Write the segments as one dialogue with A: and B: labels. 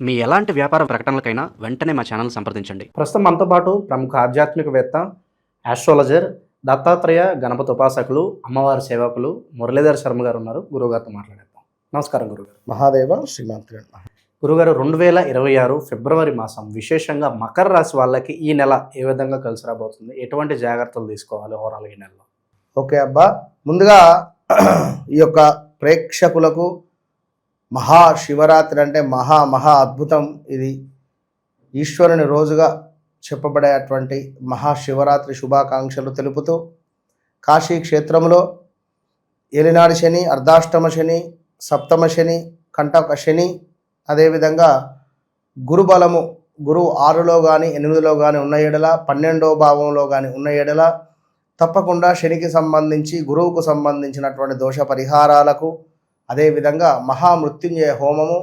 A: మీ ఎలాంటి వ్యాపార ప్రకటనలకైనా వెంటనే మా ఛానల్ సంప్రదించండి.
B: ప్రస్తుతం మనతో పాటు ప్రముఖ ఆధ్యాత్మికవేత్త, ఆస్ట్రాలజర్, దత్తాత్రేయ గణపతి ఉపాసకులు, అమ్మవారి సేవకులు మురళీధర్ శర్మ గారు ఉన్నారు. గురువుగారితో మాట్లాడేద్దాం. నమస్కారం గురుగారు.
C: మహాదేవ శ్రీమంతుడు.
B: గురుగారు, 2026 ఫిబ్రవరి మాసం విశేషంగా మకర రాశి వాళ్ళకి ఈ నెల ఏ విధంగా కలిసి రాబోతుంది? ఎటువంటి జాగ్రత్తలు తీసుకోవాలి ఓవరాల్ ఈ నెలలో?
C: ఓకే అబ్బా, ముందుగా ఈ యొక్క ప్రేక్షకులకు మహాశివరాత్రి అంటే మహా అద్భుతం. ఇది ఈశ్వరుని రోజుగా చెప్పబడేటువంటి మహాశివరాత్రి శుభాకాంక్షలు తెలుపుతూ, కాశీ క్షేత్రంలో ఏలినాడు శని, అర్ధాష్టమ శని, సప్తమ శని, కంటక శని, అదేవిధంగా గురుబలము, గురువు 6లో కానీ 8లో కానీ ఉన్న ఎడల, 12వ భావంలో కానీ ఉన్న ఎడల తప్పకుండా శనికి సంబంధించి, గురువుకు సంబంధించినటువంటి దోష పరిహారాలకు, అదేవిధంగా మహామృత్యుంజయ హోమము,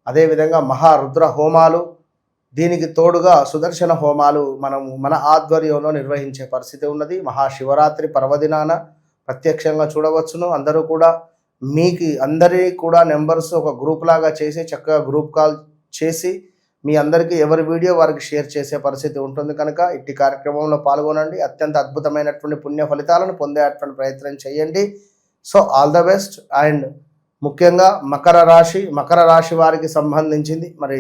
C: అదేవిధంగా మహారుద్ర హోమాలు, దీనికి తోడుగా సుదర్శన హోమాలు మన ఆధ్వర్యంలో నిర్వహించే పరిస్థితి ఉన్నది. మహాశివరాత్రి పర్వదినాన ప్రత్యక్షంగా చూడవచ్చును. అందరూ కూడా అందరికీ కూడా నెంబర్స్ ఒక గ్రూప్ లాగా చేసి చక్కగా గ్రూప్ కాల్ చేసి మీ అందరికీ ఎవరి వీడియో వారికి షేర్ చేసే పరిస్థితి ఉంటుంది. కనుక ఇట్టి కార్యక్రమంలో పాల్గొనండి. అత్యంత అద్భుతమైనటువంటి పుణ్య ఫలితాలను పొందేటువంటి ప్రయత్నం చేయండి. So all the best. And ముఖ్యంగా మకర రాశి వారికి సంబంధించింది మరి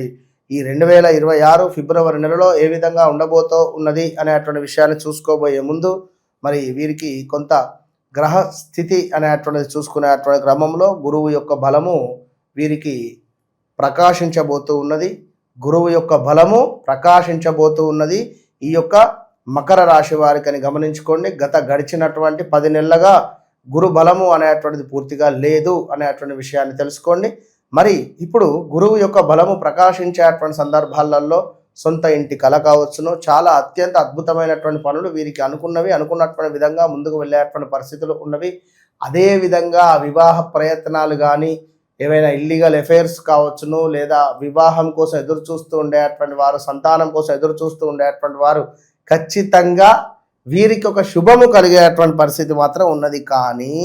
C: ఈ 2026 ఫిబ్రవరి నెలలో ఏ విధంగా ఉండబోతో ఉన్నది అనేటువంటి విషయాన్ని చూసుకోబోయే ముందు మరి వీరికి కొంత గ్రహ స్థితి అనేటువంటిది చూసుకునేటువంటి క్రమంలో గురువు యొక్క బలము వీరికి ప్రకాశించబోతూ ఉన్నది. గురువు యొక్క బలము ప్రకాశించబోతూ ఉన్నది ఈ యొక్క మకర రాశి వారికి అని గమనించుకోండి. గడిచినటువంటి 10 నెలలుగా గురు బలము అనేటువంటిది పూర్తిగా లేదు అనేటువంటి విషయాన్ని తెలుసుకోండి. మరి ఇప్పుడు గురువు యొక్క బలము ప్రకాశించేటువంటి సందర్భాలలో సొంత ఇంటి కల కావచ్చును, చాలా అత్యంత అద్భుతమైనటువంటి పనులు వీరికి అనుకున్నటువంటి విధంగా ముందుకు వెళ్ళేటువంటి పరిస్థితులు ఉన్నవి. అదేవిధంగా వివాహ ప్రయత్నాలు కానీ, ఏవైనా ఇల్లీగల్ అఫైర్స్ కావచ్చును, లేదా వివాహం కోసం ఎదురు చూస్తూ ఉండేటువంటి వారు, సంతానం కోసం ఎదురు చూస్తూ ఉండేటువంటి వారు ఖచ్చితంగా వీరికి ఒక శుభము కలిగేటువంటి పరిస్థితి మాత్రం ఉన్నది. కానీ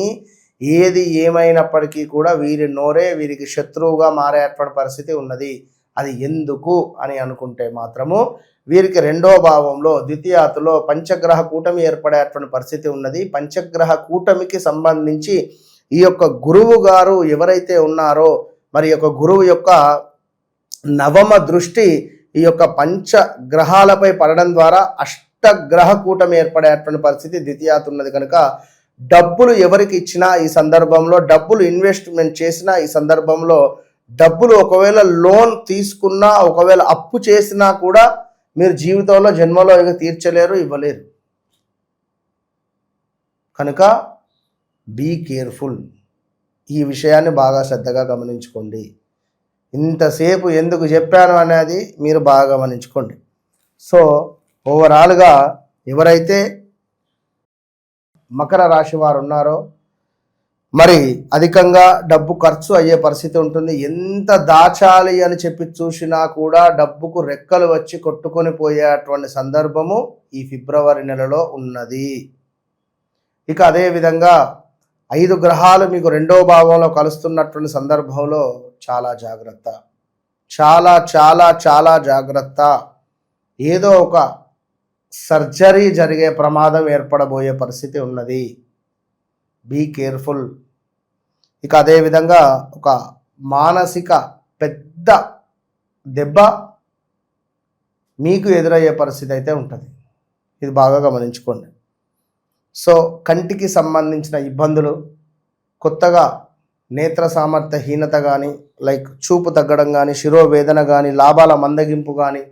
C: ఏది ఏమైనప్పటికీ కూడా వీరి నోరే వీరికి శత్రువుగా మారేటువంటి పరిస్థితి ఉన్నది. అది ఎందుకు అని అనుకుంటే మాత్రము వీరికి 2వ భావంలో ద్వితీయాతులో పంచగ్రహ కూటమి ఏర్పడేటువంటి పరిస్థితి ఉన్నది. పంచగ్రహ కూటమికి సంబంధించి ఈ యొక్క గురువు గారు ఎవరైతే ఉన్నారో మరి యొక్క గురువు యొక్క నవమ దృష్టి ఈ యొక్క పంచగ్రహాలపై పడడం ద్వారా అష్టగ్రహ కూటమి ఏర్పడేటువంటి పరిస్థితి ద్వితీయాతు ఉన్నది. కనుక డబ్బులు ఎవరికి ఇచ్చినా ఈ సందర్భంలో, డబ్బులు ఇన్వెస్ట్మెంట్ చేసినా ఈ సందర్భంలో, డబ్బులు ఒకవేళ లోన్ తీసుకున్నా, ఒకవేళ అప్పు చేసినా కూడా మీరు జీవితంలో జన్మలో ఇక తీర్చలేరు, ఇవ్వలేరు. కనుక బీ కేర్ఫుల్. ఈ విషయాన్ని బాగా శ్రద్ధగా గమనించుకోండి. ఇంతసేపు ఎందుకు చెప్పాను అనేది మీరు బాగా గమనించుకోండి. సో ఓవరాల్గా ఎవరైతే మకర రాశి వారు ఉన్నారో మరి అధికంగా డబ్బు ఖర్చు అయ్యే పరిస్థితి ఉంటుంది. ఎంత దాచాలి అని చెప్పి చూసినా కూడా డబ్బుకు రెక్కలు వచ్చి కొట్టుకొని పోయేటువంటి సందర్భము ఈ ఫిబ్రవరి నెలలో ఉన్నది. ఇక అదేవిధంగా 5 గ్రహాలు మీకు 2వ భావంలో కలుస్తున్నటువంటి సందర్భంలో చాలా జాగ్రత్త, చాలా చాలా చాలా జాగ్రత్త. ఏదో ఒక సర్జరీ జరిగే ప్రమాదం ఏర్పడబోయే పరిస్థితి ఉన్నది. Be careful. ఇక అదేవిధంగా ఒక మానసిక పెద్ద దెబ్బ మీకు ఎదురయ్యే పరిస్థితి అయితే ఉంటుంది. ఇది బాగా గమనించుకోండి. సో కంటికి సంబంధించిన ఇబ్బందులు, కొత్తగా నేత్ర సామర్థ్యహీనత కానీ, లైక్ చూపు తగ్గడం కానీ, శిరోవేదన కానీ, లాభాల మందగింపు కానీ,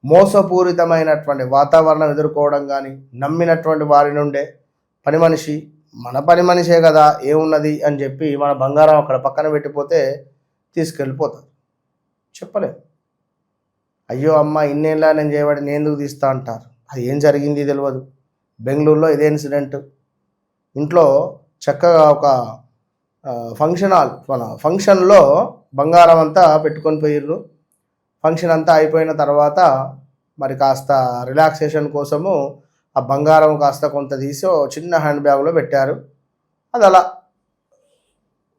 C: మోసపూరితమైనటువంటి వాతావరణం ఎదుర్కోవడం కానీ, నమ్మినటువంటి వారి నుండే మన పని మనిషే కదా ఏమున్నది అని చెప్పి మన బంగారం అక్కడ పక్కన పెట్టిపోతే తీసుకెళ్ళిపోతారు. చెప్పలేం. అయ్యో అమ్మ ఇన్నేళ్ళ నేను చేయబడి నేను ఎందుకు తీస్తా అంటారు. అది ఏం జరిగింది తెలియదు. బెంగళూరులో ఇదే ఇన్సిడెంట్. ఇంట్లో చక్కగా ఒక ఫంక్షన్లో బంగారం అంతా పెట్టుకొని పోయిర్రు. ఫంక్షన్ అంతా అయిపోయిన తర్వాత మరి కాస్త రిలాక్సేషన్ కోసము ఆ బంగారం కాస్త కొంత తీసి చిన్న హ్యాండ్ బ్యాగ్లో పెట్టారు. అది అలా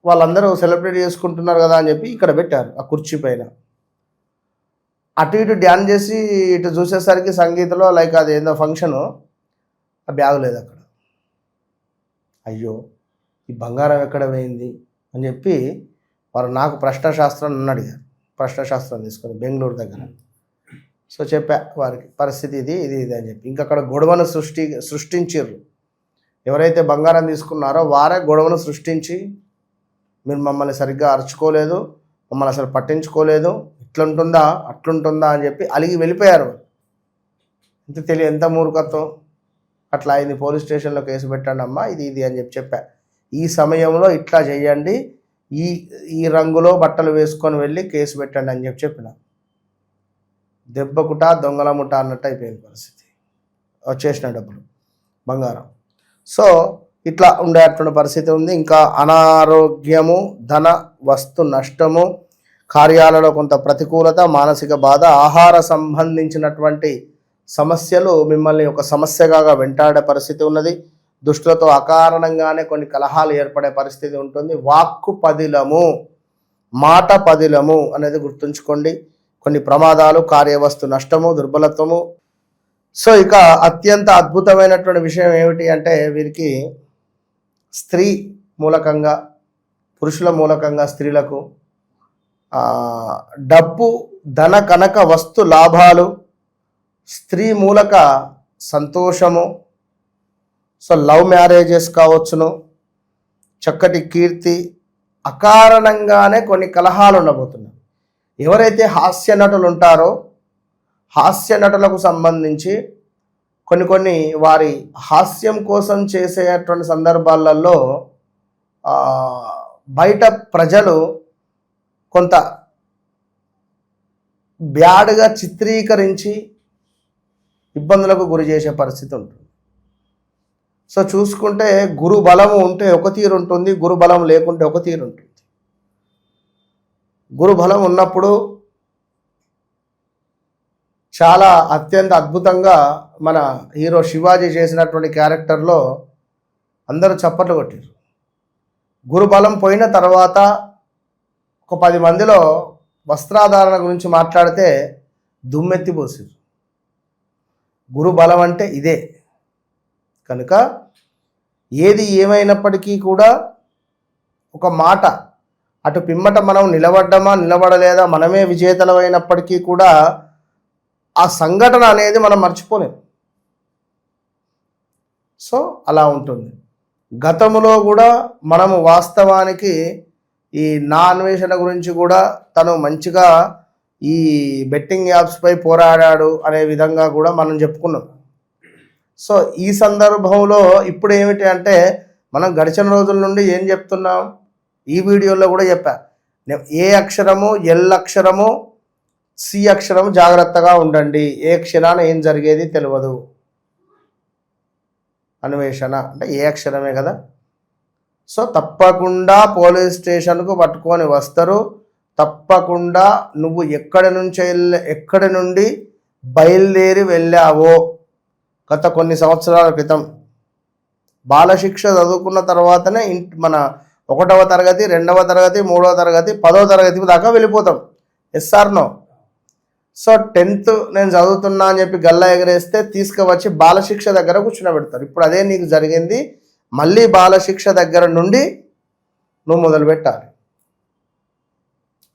C: వాళ్ళందరూ సెలబ్రేట్ చేసుకుంటున్నారు కదా అని చెప్పి ఇక్కడ పెట్టారు ఆ కుర్చీ పైన. అటు ఇటు డ్యాన్స్ చేసి ఇటు చూసేసరికి సంగీతంలో లైక్ అది ఏందో ఫంక్షను, ఆ బ్యాగ్ లేదు అక్కడ. అయ్యో ఈ బంగారం ఎక్కడ పోయింది అని చెప్పి వారు నాకు ప్రశ్నశాస్త్రం నన్ను అడిగారు. ప్రశ్నశాస్త్రం తీసుకొని బెంగళూరు దగ్గర. సో చెప్పా వారికి పరిస్థితి ఇది ఇది ఇది అని చెప్పి. ఇంకక్కడ గొడవను సృష్టించారు. ఎవరైతే బంగారం తీసుకున్నారో వారే గొడవను సృష్టించి మీరు మమ్మల్ని సరిగ్గా అరుచుకోలేదు, మమ్మల్ని అసలు పట్టించుకోలేదు, ఇట్లుంటుందా అట్లుంటుందా అని చెప్పి అలిగి వెళ్ళిపోయారు. ఎంత మూర్ఖత్వం. అట్లా అయింది, పోలీస్ స్టేషన్లో కేసు పెట్టండి అమ్మా, ఇది ఇది అని చెప్పా. ఈ సమయంలో ఇట్లా చేయండి, ఈ రంగులో బట్టలు వేసుకొని వెళ్ళి కేసు పెట్టండి అని చెప్పిన. దెబ్బకుట దొంగల ముఠ అన్నట్టు అయిపోయింది పరిస్థితి. వచ్చేసిన డబ్బులు బంగారం. సో ఇట్లా ఉండేటువంటి పరిస్థితి ఉంది. ఇంకా అనారోగ్యము, ధన వస్తు నష్టము, కార్యాలలో కొంత ప్రతికూలత, మానసిక బాధ, ఆహార సంబంధించినటువంటి సమస్యలు మిమ్మల్ని ఒక సమస్యగా వెంటాడే పరిస్థితి ఉన్నది. దుష్టులతో అకారణంగానే కొన్ని కలహాలు ఏర్పడే పరిస్థితి ఉంటుంది. వాక్కు పదిలము, మాట పదిలము అనేది గుర్తుంచుకోండి. కొన్ని ప్రమాదాలు, కార్యవస్తు నష్టము, దుర్బలత్వము. సో ఇక అత్యంత అద్భుతమైనటువంటి విషయం ఏమిటి అంటే వీరికి స్త్రీ మూలకంగా, పురుషుల మూలకంగా స్త్రీలకు డబ్బు, ధన, కనక, వస్తు లాభాలు, స్త్రీ మూలక సంతోషము. సో లవ్ మ్యారేజెస్ కావచ్చును, చక్కటి కీర్తి, అకారణంగానే కొన్ని కలహాలు ఉండబోతున్నాయి. ఎవరైతే హాస్య నటులు ఉంటారో హాస్య నటులకు సంబంధించి కొన్ని వారి హాస్యం కోసం చేసేటువంటి సందర్భాలలో బయట ప్రజలు కొంత బ్యాడ్గా చిత్రీకరించి ఇబ్బందులకు గురి చేసే పరిస్థితి ఉంటుంది. సో చూసుకుంటే గురు బలము ఉంటే ఒక తీరు ఉంటుంది, గురు బలం లేకుంటే ఒక తీరు ఉంటుంది. గురు బలం ఉన్నప్పుడు చాలా అత్యంత అద్భుతంగా మన హీరో శివాజీ చేసినటువంటి క్యారెక్టర్లో అందరూ చప్పట్లు కొట్టారు. గురు బలం పోయిన తర్వాత ఒక 10 మందిలో వస్త్రాధారణ గురించి మాట్లాడితే దుమ్మెత్తిపోసారు. గురు బలం అంటే ఇదే. కనుక ఏది ఏమైనప్పటికీ కూడా ఒక మాట అటు పిమ్మట మనం నిలబడ్డమా నిలబడలేదా, మనమే విజేతలమైనప్పటికీ కూడా ఆ సంఘటన అనేది మనం మర్చిపోలేం. సో అలా ఉంటుంది. గతంలో కూడా మనము వాస్తవానికి ఈ నా అన్వేషణ గురించి కూడా తను మంచిగా ఈ బెట్టింగ్ యాప్స్పై పోరాడాడు అనే విధంగా కూడా మనం చెప్పుకున్నాం. సో ఈ సందర్భంలో ఇప్పుడు ఏమిటి అంటే మనం గడిచిన రోజుల నుండి ఏం చెప్తున్నాం, ఈ వీడియోలో కూడా చెప్పా. ఏ అక్షరము, ఎల్ అక్షరము, సి అక్షరము జాగ్రత్తగా ఉండండి. ఏ క్షణాన ఏం జరిగేది తెలియదు. అన్వేషణ అంటే ఏ అక్షరమే కదా. సో తప్పకుండా పోలీస్ స్టేషన్కు పట్టుకొని వస్తారు. తప్పకుండా నువ్వు ఎక్కడి నుండి బయలుదేరి వెళ్ళావో గత కొన్ని సంవత్సరాల క్రితం బాలశిక్ష చదువుకున్న తర్వాతనే మన 1వ తరగతి, 2వ తరగతి, 3వ తరగతి, 10వ తరగతి దాకా వెళ్ళిపోతాం. SR no. సో 10th నేను చదువుతున్నా అని చెప్పి గల్లా ఎగరేస్తే తీసుకువచ్చి బాలశిక్ష దగ్గర కూర్చునబెడతారు. ఇప్పుడు అదే నీకు జరిగింది. మళ్ళీ బాలశిక్ష దగ్గర నుండి నువ్వు మొదలు పెట్టాలి.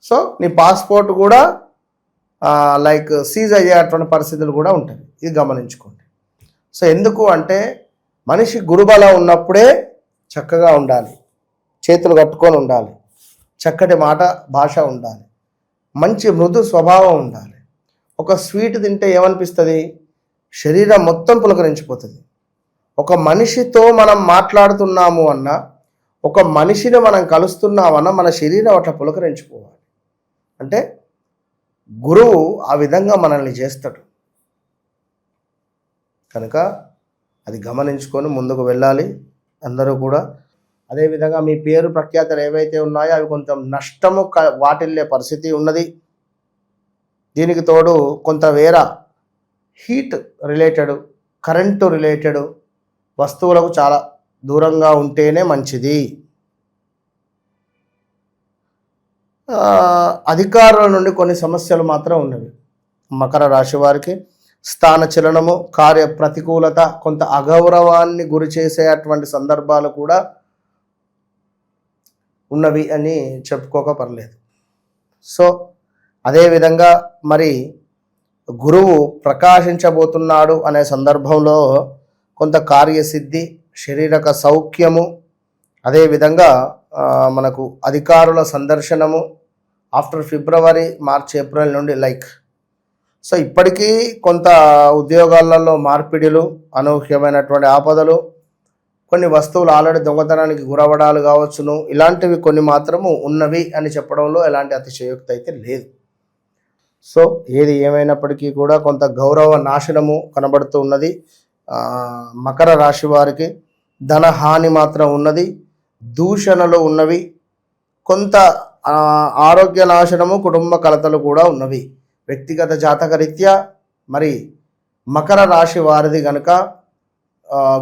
C: సో నీ పాస్పోర్ట్ కూడా లైక్ సీజ్ అయ్యేటువంటి పరిస్థితులు కూడా ఉంటాయి. ఇది గమనించుకోండి. సో ఎందుకు అంటే మనిషి గురుబలం ఉన్నప్పుడే చక్కగా ఉండాలి, చేతులు కట్టుకొని ఉండాలి, చక్కటి మాట భాష ఉండాలి, మంచి మృదు స్వభావం ఉండాలి. ఒక స్వీట్ తింటే ఏమనిపిస్తుంది, శరీరం మొత్తం పులకరించిపోతుంది. ఒక మనిషితో మనం మాట్లాడుతున్నాము అన్నా, ఒక మనిషిని మనం కలుస్తున్నామన్నా మన శరీరం అట్లా పులకరించిపోవాలి. అంటే గురువు ఆ విధంగా మనల్ని చేస్తాడు. కనుక అది గమనించుకొని ముందుకు వెళ్ళాలి అందరూ కూడా. అదేవిధంగా మీ పేరు ప్రఖ్యాతలు ఏవైతే ఉన్నాయో అవి కొంత నష్టము వాటిల్లే పరిస్థితి ఉన్నది. దీనికి తోడు కొంత వేరే హీట్ రిలేటెడ్, కరెంటు రిలేటెడ్ వస్తువులకు చాలా దూరంగా ఉంటేనే మంచిది. అధికారుల నుండి కొన్ని సమస్యలు మాత్రం ఉన్నవి. మకర రాశి వారికి స్థాన చలనము, కార్య ప్రతికూలత, కొంత అగౌరవాన్ని గురి చేసేటువంటి సందర్భాలు కూడా ఉన్నవి అని చెప్పుకోక పర్లేదు. సో అదేవిధంగా మరి గురువు ప్రకాశించబోతున్నాడు అనే సందర్భంలో కొంత కార్యసిద్ధి, శారీరక సౌఖ్యము, అదేవిధంగా మనకు అధికారుల సందర్శనము ఆఫ్టర్ ఫిబ్రవరి, మార్చ్, ఏప్రిల్ నుండి సో ఇప్పటికీ కొంత ఉద్యోగాలలో మార్పిడిలు, అనూహ్యమైనటువంటి ఆపదలు, కొన్ని వస్తువులు ఆల్రెడీ దొంగతనానికి గురవడాలు కావచ్చును, ఇలాంటివి కొన్ని మాత్రము ఉన్నవి అని చెప్పడంలో ఎలాంటి అతిశయోక్తి అయితే లేదు. సో ఏది ఏమైనప్పటికీ కూడా కొంత గౌరవ నాశనము కనబడుతూ ఉన్నది. మకర రాశి వారికి ధన హాని మాత్రం ఉన్నది, దూషణలు ఉన్నవి, కొంత ఆరోగ్య నాశనము, కుటుంబ కలతలు కూడా ఉన్నవి. వ్యక్తిగత జాతకరీత్యా మరి మకర రాశి వారిది కనుక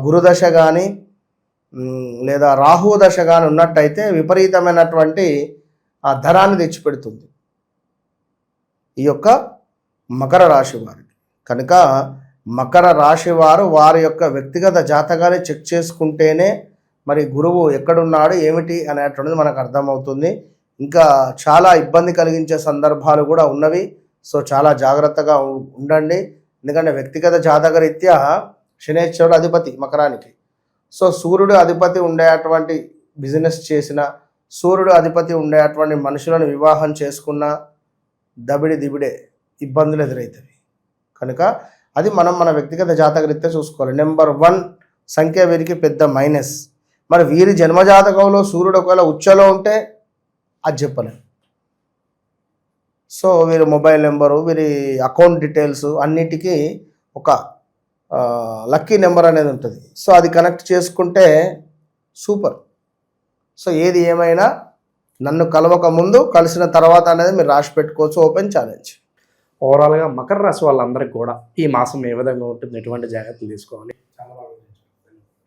C: గురుదశ కానీ లేదా రాహు దశ కానీ ఉన్నట్టయితే విపరీతమైనటువంటి ధనాన్ని తెచ్చిపెడుతుంది ఈ యొక్క మకర రాశి వారికి. కనుక మకర రాశి వారు వారి యొక్క వ్యక్తిగత జాతకాన్ని చెక్ చేసుకుంటేనే మరి గురువు ఎక్కడున్నాడు ఏమిటి అనేటువంటిది మనకు అర్థమవుతుంది. ఇంకా చాలా ఇబ్బంది కలిగించే సందర్భాలు కూడా ఉన్నవి. సో చాలా జాగ్రత్తగా ఉండండి. ఎందుకంటే వ్యక్తిగత జాతకరీత్యా శనేశ్వరుడు అధిపతి మకరానికి. సో సూర్యుడు అధిపతి ఉండేటువంటి బిజినెస్ చేసిన, సూర్యుడు అధిపతి ఉండేటువంటి మనుషులను వివాహం చేసుకున్న దిబిడే ఇబ్బందులు ఎదురవుతాయి. కనుక అది మనం మన వ్యక్తిగత జాతకరీత్యా చూసుకోవాలి. నెంబర్ 1 సంఖ్య వీరికి పెద్ద మైనస్. మరి వీరి జన్మజాతకంలో సూర్యుడు ఒకవేళ ఉచ్చలో ఉంటే అది చెప్పలేం. సో వీరి మొబైల్ నెంబరు, వీరి అకౌంట్ డీటెయిల్స్ అన్నిటికీ ఒక లక్కీ నెంబర్ అనేది ఉంటుంది. సో అది కనెక్ట్ చేసుకుంటే సూపర్. సో ఏది ఏమైనా నన్ను కలవక ముందు కలిసిన తర్వాత అనేది మీరు రాసి పెట్టుకోవచ్చు. Open challenge.
B: ఓవరాల్గా మకర రాశి వాళ్ళందరికీ కూడా ఈ మాసం ఏ విధంగా ఉంటుంది, ఎటువంటి జాగ్రత్తలు తీసుకోవాలి?